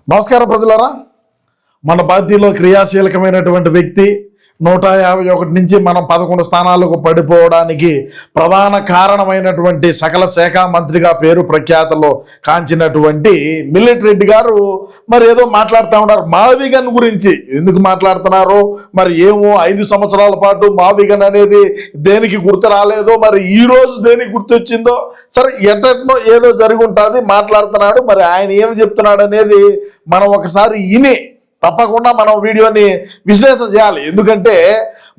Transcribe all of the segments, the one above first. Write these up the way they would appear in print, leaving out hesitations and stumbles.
నమస్కారం ప్రజలారా. మన పార్టీలో క్రియాశీలకమైనటువంటి వ్యక్తి 151 నుంచి మనం 11 స్థానాలకు పడిపోవడానికి ప్రధాన కారణమైనటువంటి సకల శాఖ మంత్రిగా పేరు ప్రఖ్యాతలో కాంచినటువంటి మిల్లెట్ రెడ్డి గారు మరి ఏదో మాట్లాడుతూ ఉన్నారు మావిగన్ గురించి. ఎందుకు మాట్లాడుతున్నారో మరి ఏమో, 5 సంవత్సరాల పాటు మావిగన్ అనేది దేనికి గుర్తు రాలేదో, మరి ఈ రోజు దేనికి గుర్తొచ్చిందో, సరే ఎట్టనో ఏదో జరిగి ఉంటుంది మాట్లాడుతున్నాడు. మరి ఆయన ఏం చెప్తున్నాడు అనేది మనం ఒకసారి విని తప్పకుండా మనం వీడియోని విశ్లేషణ చేయాలి. ఎందుకంటే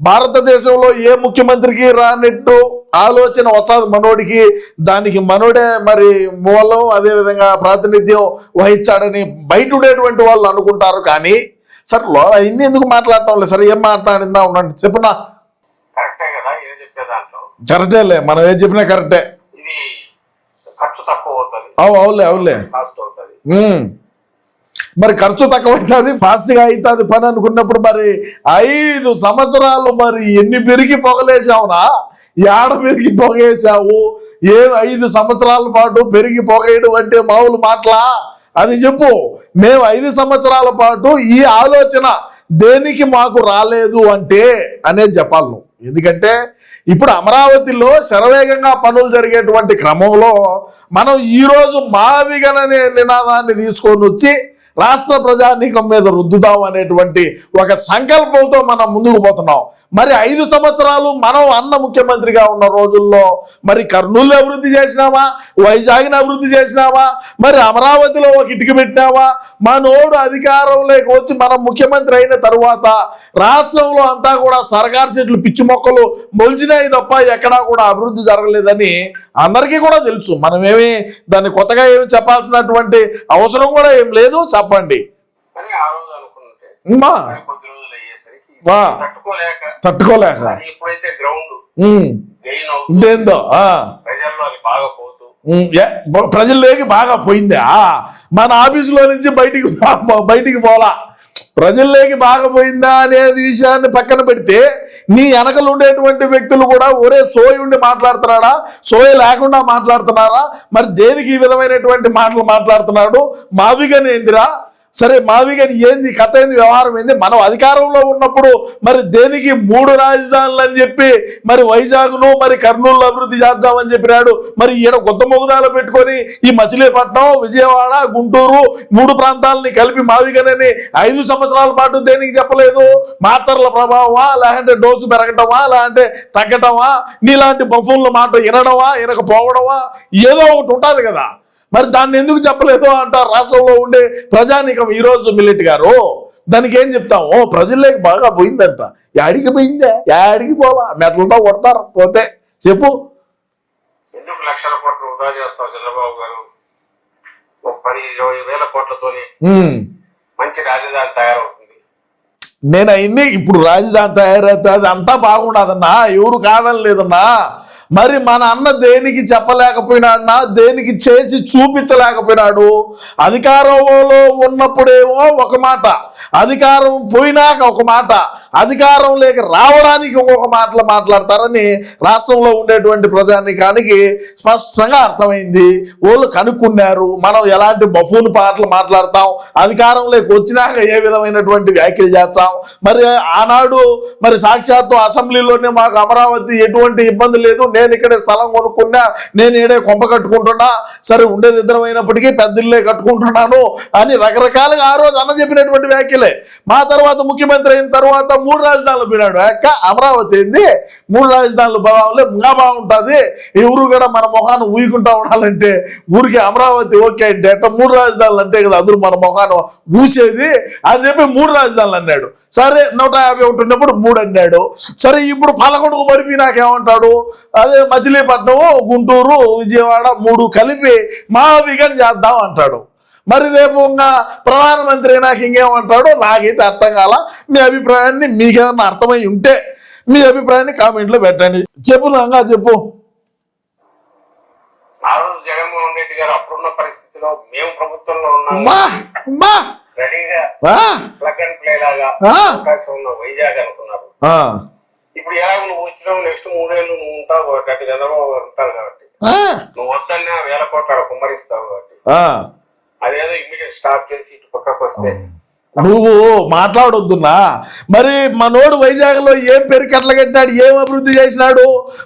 భారతదేశంలో ఏ ముఖ్యమంత్రికి రానట్టు ఆలోచన వచ్చాది మనోడికి, దానికి మనోడే మరి మూలం, అదేవిధంగా ప్రాతినిధ్యం వహించాడని బయట ఉండేటువంటి వాళ్ళు అనుకుంటారు. కానీ సరే ఇన్ని ఎందుకు మాట్లాడటం లేదు, సరే ఏం మాట్లాడిందా ఉండండి చెప్పున్నా. కరెక్టేలే, మనం ఏం చెప్పినా కరెక్టే. అవులే మరి ఖర్చు తక్కువైతుంది, ఫాస్ట్గా అవుతుంది పని అనుకున్నప్పుడు మరి 5 సంవత్సరాలు మరి ఎన్ని పెరిగి పొగలేసావునా, ఏడ పెరిగి పొగేసావు? 5 సంవత్సరాల పాటు పెరిగి పొగేయడం అంటే మామూలు మాటలా? అది చెప్పు. మేము 5 సంవత్సరాల పాటు ఈ ఆలోచన దేనికి మాకు రాలేదు అంటే అనేది చెప్పాలి నువ్వు. ఎందుకంటే ఇప్పుడు అమరావతిలో శరవేగంగా పనులు జరిగేటువంటి క్రమంలో మనం ఈరోజు మావిగన్ అనే నినాదాన్ని తీసుకొని వచ్చి రాష్ట్ర ప్రజానీకం మీద రుద్దుదాం అనేటువంటి ఒక సంకల్పంతో మనం ముందుకు పోతున్నాం. మరి 5 సంవత్సరాలు మనం అన్న ముఖ్యమంత్రిగా ఉన్న రోజుల్లో మరి కర్నూలు అభివృద్ధి చేసినామా, వైజాగ్ని అభివృద్ధి చేసినామా, మరి అమరావతిలో ఒక ఇటుక పెట్టినామా? మనోడు అధికారంలోకి వచ్చి మనం ముఖ్యమంత్రి అయిన తరువాత రాష్ట్రంలో అంతా కూడా సర్కారు చెట్లు పిచ్చి మొక్కలు మొలిచినాయి తప్ప ఎక్కడా కూడా అభివృద్ధి జరగలేదని అందరికీ కూడా తెలుసు. మనమేమి దాన్ని కొత్తగా ఏమి చెప్పాల్సినటువంటి అవసరం కూడా ఏం లేదు. చెప్పండి. తట్టుకోలేక ఇదేందో ప్రజల్లోకి బాగా పోయిందా? మన ఆఫీసులో నుంచి బయటికి పోలా, ప్రజల్లోకి బాగా పోయిందా అనే విషయాన్ని పక్కన పెడితే నీ వెనకలు ఉండేటువంటి వ్యక్తులు కూడా ఒరే సోయి ఉండి మాట్లాడుతున్నాడా, సోయి లేకుండా మాట్లాడుతున్నారా? మరి దేనికి ఈ విధమైనటువంటి మాటలు మాట్లాడుతున్నాడు? మావిగన్ ఏందిరా? సరే మావిగన్ ఏంది, కథ ఏంది, వ్యవహారం ఏంది? మనం అధికారంలో ఉన్నప్పుడు మరి దేనికి 3 రాజధానులు అని చెప్పి మరి వైజాగ్ను మరి కర్నూలు అభివృద్ధి చేద్దామని చెప్పినాడు. మరి ఈయన కొత్త మొగుదాలు పెట్టుకొని ఈ మచిలీపట్నం, విజయవాడ, గుంటూరు 3 ప్రాంతాలని కలిపి మావిగన్ అని 5 సంవత్సరాల పాటు దేనికి చెప్పలేదు? మాత్రల ప్రభావమా, లేదంటే డోసు పెరగటమా, లేదంటే తగ్గటమా, నీలాంటి బఫూన్ల మాట వినడమా, వినకపోవడమా, ఏదో ఒకటి ఉంటుంది కదా. మరి దాన్ని ఎందుకు చెప్పలేదు అంటారు రాష్ట్రంలో ఉండే ప్రజానీకం. ఈరోజు మిల్లెట్ గారు దానికి ఏం చెప్తాము? ప్రజల్లోకి బాగా పోయిందంట. యాడికి పోయిందా? యాడికి పోలా, మెట్లతో కొడతారు పోతే. చెప్పు. ఎందుకు లక్షల కోట్లు వృధా చేస్తావు చంద్రబాబు గారు? 10-20 వేల కోట్లతోనే మంచి రాజధాని తయారవుతుంది. నేను అవన్నీ ఇప్పుడు రాజధాని తయారవుతుంది అంతా బాగుండదన్నా, ఎవరు కాదని లేదన్నా. మరి మన అన్న దేనికి చెప్పలేకపోయినాడన్నా, దేనికి చేసి చూపించలేకపోయినాడు? అధికారంలో ఉన్నప్పుడేమో ఒక మాట, అధికారం పోయినాక ఒక మాట, అధికారం లేక రావడానికి ఇంకొక మాటలు మాట్లాడతారని రాష్ట్రంలో ఉండేటువంటి ప్రజానీకానికి స్పష్టంగా అర్థమైంది. వాళ్ళు కనుక్కున్నారు మనం ఎలాంటి బఫూన్ పాటలు మాట్లాడతాం, అధికారంలోకి వచ్చినాక ఏ విధమైనటువంటి వ్యాఖ్యలు చేస్తాం. మరి ఆనాడు మరి సాక్షాత్తు అసెంబ్లీలోనే మాకు అమరావతి ఎటువంటి ఇబ్బంది లేదు, నేను ఇక్కడే స్థలం కొనుక్కున్నా, నేను ఈడే కొంప కట్టుకుంటున్నా, సరే ఉండేది ఇద్దరం అయినప్పటికీ పెద్ద ఇల్లే కట్టుకుంటున్నాను అని రకరకాలుగా ఆ రోజు అన్న చెప్పినటువంటి వ్యాఖ్యలే. మా తర్వాత ముఖ్యమంత్రి అయిన తర్వాత 3 రాజధానులు పోయినాడు. అమరావతి ఏంది 3 రాజధానులు బాగుండే ఇంకా బాగుంటుంది, ఎవరు కూడా మన మొహాన్ని ఊయకుంటా ఉండాలంటే ఊరికి అమరావతి ఓకే అంటే అట్లా 3 రాజధానులు అంటే కదా అందరూ మన మొహాన్ని ఊసేది అని చెప్పి 3 రాజధానులు అన్నాడు. సరే 151 ఉన్నప్పుడు 3 అన్నాడు. సరే ఇప్పుడు 11కు పడిపోయినాకేమంటాడు? అదే మచిలీపట్నం, గుంటూరు, విజయవాడ 3 కలిపి మావిగన్ చేద్దాం అంటాడు. మరి రేపు ఇంకా ప్రధానమంత్రి నాకు ఇంకేమంటాడో నాకైతే అర్థం కాల. మీ అభిప్రాయాన్ని మీకేదన్నా అర్థమై ఉంటే మీ అభిప్రాయాన్ని కామెంట్లో పెట్టండి. చెప్పు రంగా, చెప్పు. ఆ రోజు జగన్మోహన్ రెడ్డి గారు అప్పుడున్న పరిస్థితిలో మేము ప్రభుత్వంలో ఉన్నాం, రెడీగా ప్లగ్ అండ్ ప్లే లాగా అవకాశం ఉన్న వైజాగ్ అనుకున్నారు. ఇప్పుడు ఎలా నువ్వు వచ్చినావు, నెక్స్ట్ 3 ఏళ్ళు నువ్వు ఉంటావు కాబట్టి, అటు చంద్రబాబు గారు ఉంటారు కాబట్టి, నువ్వు వద్దన్నా 1000 కోట్ల కుమ్మరిస్తావు కాబట్టి అదేదో ఇమ్మీడియట్ స్టాప్ చేసి ఇటు పక్కకు వస్తే నువ్వు మాట్లాడొద్దున్నా. మరి మనోడు వైజాగ్లో ఏం పెరికెట్ల కట్టాడు, ఏం అభివృద్ధి చేసినాడు?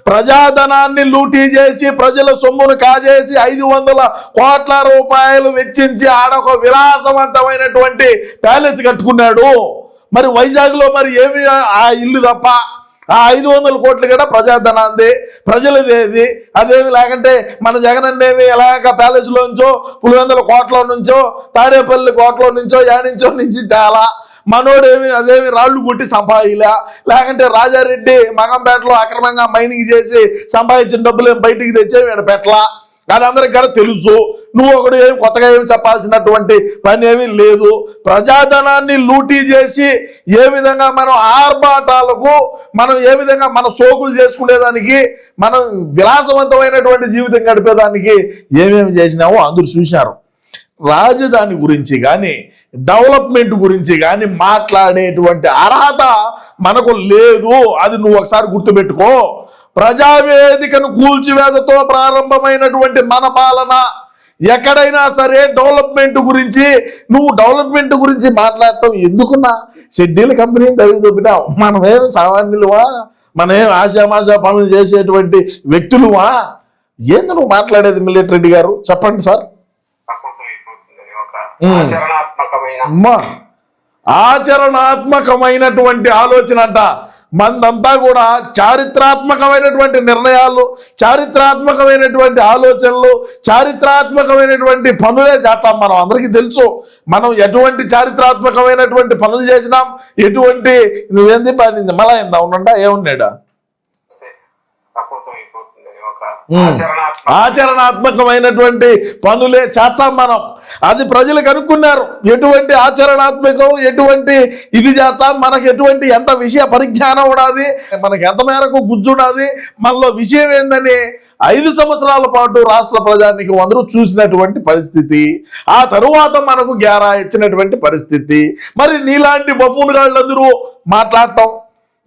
ప్రజాధనాన్ని లూటీ చేసి ప్రజల సొమ్మును కాజేసి 500 కోట్ల రూపాయలు వెచ్చించి ఆడొక విలాసవంతమైనటువంటి ప్యాలెస్ కట్టుకున్నాడు. మరి వైజాగ్లో మరి ఏమి ఆ ఇల్లు తప్ప ఆ 500 కోట్లు కూడా ప్రజాధనాంది, ప్రజలదేది. అదేమి లేకంటే మన జగన్ అన్నేమి ఎలాగ ప్యాలెస్లో నుంచో పులివెందుల కోట్ల నుంచో తాడేపల్లి కోట్ల నుంచో యానించో నుంచి తేలా. మనోడేమి అదేమి రాళ్ళు కొట్టి సంపాదిలా, లేకంటే రాజారెడ్డి మగంపేటలో అక్రమంగా మైనింగ్ చేసి సంపాదించిన డబ్బులు ఏం బయటికి తెచ్చే వీడ పెట్టలా. అది అందరికి కూడా తెలుసు. నువ్వు ఒకటి ఏం కొత్తగా ఏమి చెప్పాల్సినటువంటి పని ఏమీ లేదు. ప్రజాధనాన్ని లూటీ చేసి ఏ విధంగా మనం ఆర్భాటాలకు మనం ఏ విధంగా మన సోకులు చేసుకునేదానికి మనం విలాసవంతమైనటువంటి జీవితం గడిపేదానికి ఏమేమి చేసినావో అందరూ చూశారు. రాజధాని గురించి కానీ డెవలప్మెంట్ గురించి కానీ మాట్లాడేటువంటి అర్హత మనకు లేదు. అది నువ్వు ఒకసారి గుర్తుపెట్టుకో. ప్రజావేదికను కూల్చివేతతో ప్రారంభమైనటువంటి మన పాలన ఎక్కడైనా సరే డెవలప్మెంట్ గురించి నువ్వు డెవలప్మెంట్ గురించి మాట్లాడటం ఎందుకున్నా? షెడ్యూల్ కంపెనీని తవ్వి చూపినావు. మనమేం సామాన్యులువా? మనమేం ఆశామాషా పనులు చేసేటువంటి వ్యక్తులువా? ఏంది నువ్వు మాట్లాడేది? మిలిటరీ రెడ్డి గారు చెప్పండి సార్. ఆచరణాత్మకమైనటువంటి ఆలోచన అంట. మందంతా కూడా చారిత్రాత్మకమైనటువంటి నిర్ణయాలు, చారిత్రాత్మకమైనటువంటి ఆలోచనలు, చారిత్రాత్మకమైనటువంటి పనులే చేస్తాం. మనం అందరికీ తెలుసు మనం ఎటువంటి చారిత్రాత్మకమైనటువంటి పనులు చేసినాం, ఎటువంటి నువ్వేంది మళ్ళా ఏందా ఉండా ఏమున్నాడా ఆచరణాత్మకమైనటువంటి పనులే చేస్తాం మనం. అది ప్రజలకు అనుకున్నారు. ఎటువంటి ఆచరణాత్మకం, ఎటువంటి ఇది చేస్తాం, మనకు ఎటువంటి ఎంత విషయ పరిజ్ఞానం ఉన్నది, మనకి ఎంత మేరకు గుజ్జున్నది, మనలో విషయం ఏందని 5 సంవత్సరాల పాటు రాష్ట్ర ప్రజానికి అందరూ చూసినటువంటి పరిస్థితి. ఆ తరువాత మనకు గ్యారా ఇచ్చినటువంటి పరిస్థితి. మరి నీలాంటి బఫూన్ గాళ్ళందరూ మాట్లాడటం,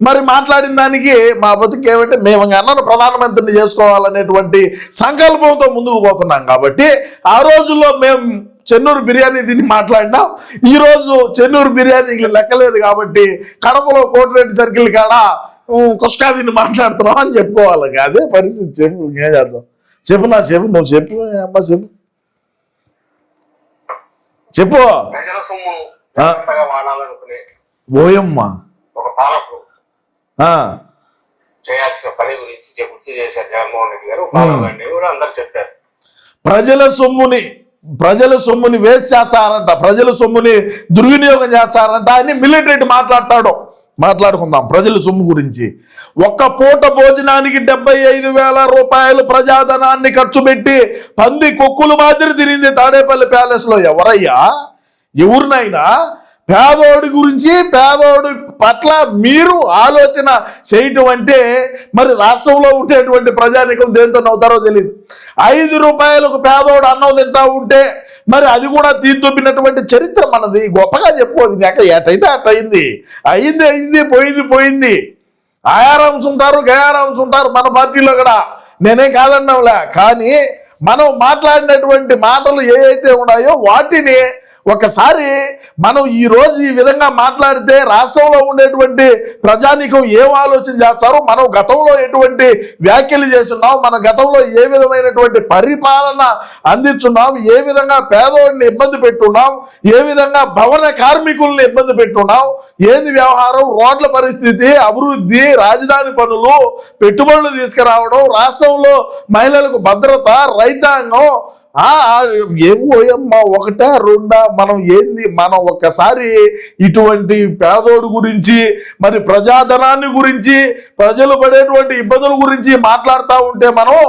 మరి మాట్లాడిన దానికి మా బతుకు ఏమంటే మేము అన్నను ప్రధానమంత్రిని చేసుకోవాలనేటువంటి సంకల్పంతో ముందుకు పోతున్నాం. కాబట్టి ఆ రోజుల్లో మేము చెన్నూరు బిర్యానీ తిని మాట్లాడినాం. ఈరోజు చెన్నూరు బిర్యానీకి లెక్కలేదు కాబట్టి కడపలో కోటిరెడ్డి సర్కిల్ కాడ కుష్కా తిని మాట్లాడుతున్నాం అని చెప్పుకోవాలి. అదే పరిస్థితి. చెప్పు, ఏం చేద్దాం? చెప్పు నా చెప్పు, నువ్వు చెప్పు అమ్మా, చెప్పు చెప్పు. ఓయమ్మ ఒక పాలకుడు చేయాల్సిన పని గురించి గుర్తు చేశారు జగన్మోహన్ రెడ్డి గారు. కూడా అందరు చెప్పారు. ప్రజల సొమ్ముని వేస్ట్ చేస్తారంట, ప్రజల సొమ్ముని దుర్వినియోగం చేస్తారంట అని మిలిటరీ మాట్లాడుకుందాం ప్రజల సొమ్ము గురించి. ఒక్క పూట భోజనానికి 75,000 రూపాయలు ప్రజాధనాన్ని ఖర్చు పెట్టి పంది కొక్కులు మాదిరి తిరిగింది తాడేపల్లి ప్యాలెస్లో. ఎవరయ్యా? ఎవరినైనా పేదోడి గురించి, పేదోడి పట్ల మీరు ఆలోచన చేయటం అంటే మరి రాష్ట్రంలో ఉండేటువంటి ప్రజానికం దేంతో నవ్వుతారో తెలియదు. 5 రూపాయలకు పేదోడు అన్నం తింటా ఉంటే మరి అది కూడా తీర్దొబ్బినటువంటి చరిత్ర మనది. గొప్పగా చెప్పుకోదు. ఎటైతే అట్ అయింది పోయింది. ఆయారామ్స్ ఉంటారు, గయారామ్స్ ఉంటారు మన పార్టీలో కూడా. నేనేం కాదన్నాంలే. కానీ మనం మాట్లాడినటువంటి మాటలు ఏవైతే ఉన్నాయో వాటిని ఒకసారి మనం ఈరోజు ఈ విధంగా మాట్లాడితే రాష్ట్రంలో ఉండేటువంటి ప్రజానీకం ఏం ఆలోచన చేస్తారో, మనం గతంలో ఎటువంటి వ్యాఖ్యలు చేస్తున్నాం, మన గతంలో ఏ విధమైనటువంటి పరిపాలన అందించున్నాం, ఏ విధంగా పేదోడిని ఇబ్బంది పెట్టున్నాం, ఏ విధంగా భవన కార్మికుల్ని ఇబ్బంది పెట్టున్నాం, ఏంది వ్యవహారం, రోడ్ల పరిస్థితి, అభివృద్ధి, రాజధాని పనులు, పెట్టుబడులు తీసుకురావడం, రాష్ట్రంలో మహిళలకు భద్రత, రైతాంగం, ఏమోయమ్మా ఒకటా రెండా మనం ఒక్కసారి ఇటువంటి పేదోడు గురించి, మరి ప్రజాధనాన్ని గురించి, ప్రజలు పడేటువంటి ఇబ్బందుల గురించి మాట్లాడుతూ ఉంటే మనం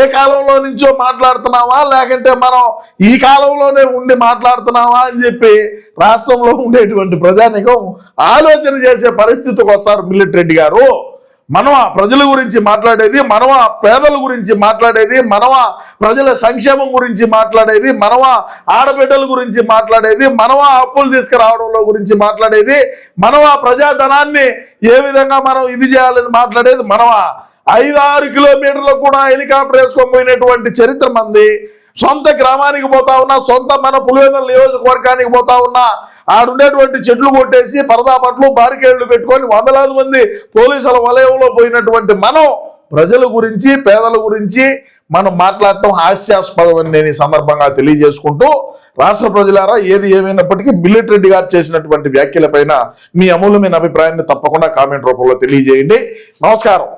ఏ కాలంలో నుంచో మాట్లాడుతున్నావా, లేకంటే మనం ఈ కాలంలోనే ఉండి మాట్లాడుతున్నావా అని చెప్పి రాష్ట్రంలో ఉండేటువంటి ప్రజానికం ఆలోచన చేసే పరిస్థితికి వస్తారు. మిలిటరీ రెడ్డి గారు, మనమా ప్రజల గురించి మాట్లాడేది, మనమా పేదల గురించి మాట్లాడేది, మనమా ప్రజల సంక్షేమం గురించి మాట్లాడేది, మనమా ఆడబిడ్డల గురించి మాట్లాడేది, మనమా అప్పులు తీసుకురావడంలో గురించి మాట్లాడేది, మనమా ప్రజాధనాన్ని ఏ విధంగా మనం ఇది చేయాలని మాట్లాడేది, మనమా 5-6 కిలోమీటర్లు కూడా హెలికాప్టర్ వేసుకొని పోయినటువంటి చరిత్ర మంది. సొంత గ్రామానికి పోతా ఉన్నా, సొంత మన పులివెందుల నియోజకవర్గానికి పోతా ఉన్నా, ఆడుండేటువంటి చెట్లు కొట్టేసి పరదా పట్లు బారికేళ్లు పెట్టుకొని వందలాది మంది పోలీసుల వలయంలో పోయినటువంటి మనం ప్రజల గురించి, పేదల గురించి మనం మాట్లాడటం హాస్యాస్పదం అని నేను ఈ సందర్భంగా తెలియజేసుకుంటూ, రాష్ట్ర ప్రజలారా, ఏది ఏమైనప్పటికీ మిల్లెట్ రెడ్డి గారు చేసినటువంటి వ్యాఖ్యలపైన మీ అమూల్యమైన అభిప్రాయాన్ని తప్పకుండా కామెంట్ రూపంలో తెలియజేయండి. నమస్కారం.